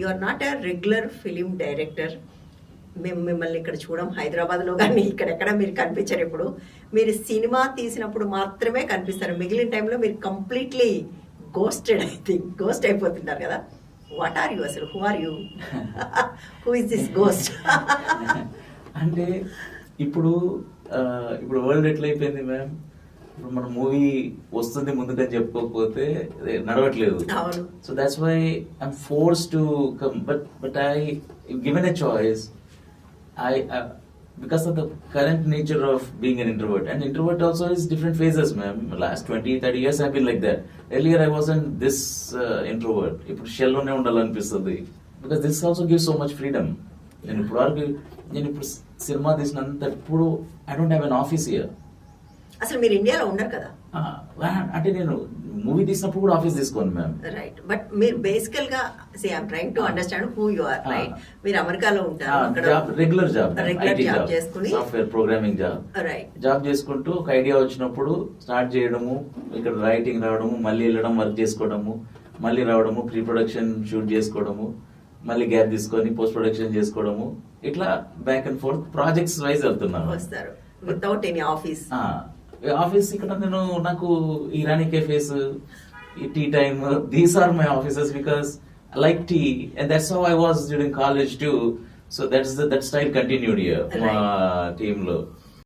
You are not a regular film director. మేము మిమ్మల్ని ఇక్కడ చూడం, హైదరాబాద్లో కానీ ఇక్కడెక్కడ మీరు కనిపించరు. ఇప్పుడు మీరు సినిమా తీసినప్పుడు మాత్రమే కనిపిస్తారు, మిగిలిన టైంలో మీరు completely ghosted, I think ghost అయిపోతుంటారు కదా. వాట్ ఆర్ యూ అసలు? Who are you? Who is this ghost? అంటే ఇప్పుడు ఇప్పుడు వరల్డ్ ఎట్లయిపోయింది మ్యామ్, ఇప్పుడు మన మూవీ వస్తుంది ముందుకని చెప్పుకోకపోతే నడవట్లేదు. So that's why I'm force to come. But I given a choice. Because of the current nature of being an introvert, and introvert also is different phases, ma'am. Last 20-30 years I've been like that. Earlier I wasn't this introvert. Ippudu shell lone undalanipistundi, because this also gives so much freedom. నేను ఇప్పుడు cinema తీసినంత ఇప్పుడు I don't have an office here. అసలు మీరు ఇండియాలో ఉండరు కదా? అంటే నేను మూవీ తీసినప్పుడు కూడా ఆఫీస్ తీసుకోండి మ్యామ్. రైట్, బట్ మీరు బేసికల్ గా I'm trying to understand who you are. Right, మీరు అమెరికాలో ఉంటారు, రెగ్యులర్ జాబ్ చేసుకుని software programming job, right, job చేసుకుంటూ ఒక ఐడియా వచ్చినప్పుడు స్టార్ట్ చేయడము, ఇక్కడ రైటింగ్ రావడము, మళ్ళీ వెళ్ళడం, వర్క్ చేసుకోవడము, మళ్ళీ రావడము, ప్రీ ప్రొడక్షన్ షూట్ చేసుకోవడము, మళ్ళీ గ్యాప్ తీసుకొని పోస్ట్ ప్రొడక్షన్ చేసుకోవడము, ఇట్లా back and forth projects wise వెళ్తున్నాను. వస్తారు వితౌట్ ఎనీ ఆఫీస్. ఆఫీస్ ఇక్కడ నేను నాకు Irani cafes, tea time, these are my offices because I like tea and that's how I was during college too. So that style continued here మా team లో.